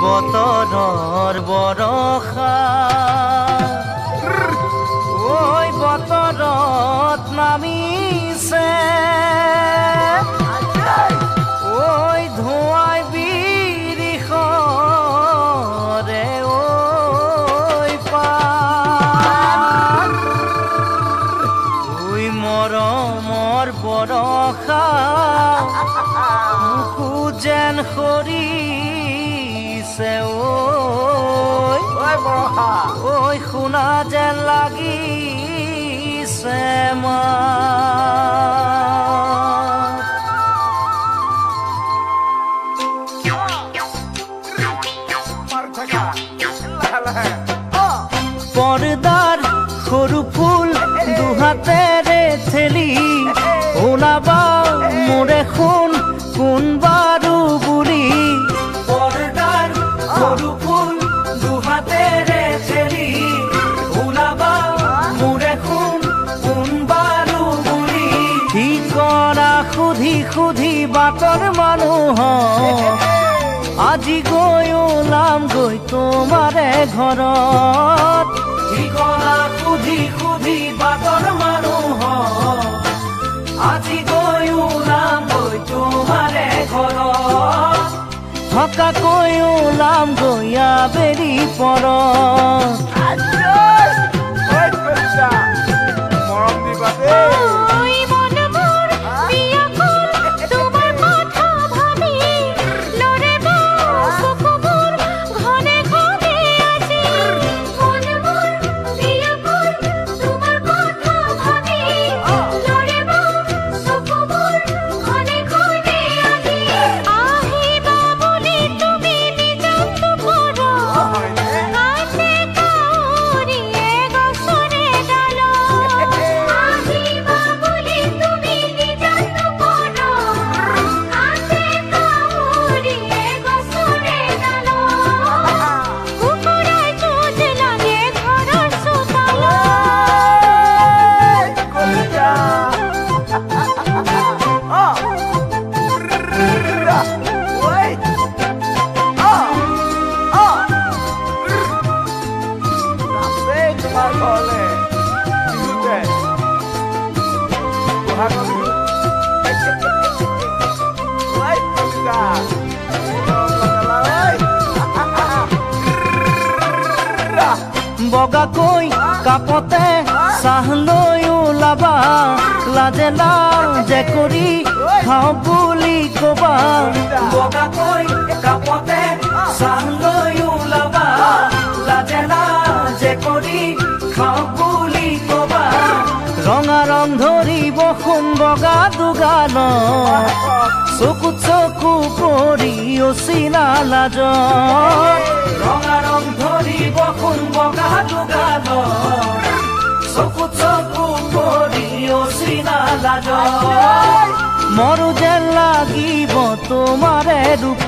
বতৰৰ বৰষা ঐ বতৰত নামিছে ঐ ধোঁৱাই বিৰিখৰে ঐ পাৰ ঐ মৰমৰ বৰষা মুকু যেন সৰিছে ঐ শুনা যেন লাগিছে পৰ্দাৰ সৰু ফুল দুহাতেৰে ঠেলি ওলাবা মোৰে শুন কোন বাৰু বুলি পৰ্দাৰ সৰু ফুল দুহাতেৰে ঠেলি ওলাবা মোৰে শুন কোন বাৰু বুলি ঠিকনা সুধি সুধি বাটৰ মানুহ আজি গৈ ওলামগৈ তোমাৰে ঘৰত ঠিকনা সুধি সুধি বাটৰ মানুহ আজি গৈ ওলামগৈ তোমাৰে ঘৰত থকাকৈ ওলামগৈ আবেলি পৰত মৰম দিবা দেই বগাকৈ কাপতে চাহ লৈ ওলাবা লাজে লাজে কৰি খাওঁ বুলি কবা বগাকৈ কাপতে চাহ লৈ ওলাবা লাজে লাজে কৰি খাওঁ বুলি কবা ৰঙা ৰং ধৰিব সোণ বগা দুগাল চকুত চকু পৰি অচিনা লাজ ৰঙা ৰং ধৰিব সোণ বগা দুগাল চকুত চকু পৰি অচিনা লাজ মৰো যেন লাগিব তোমাৰে ৰূপ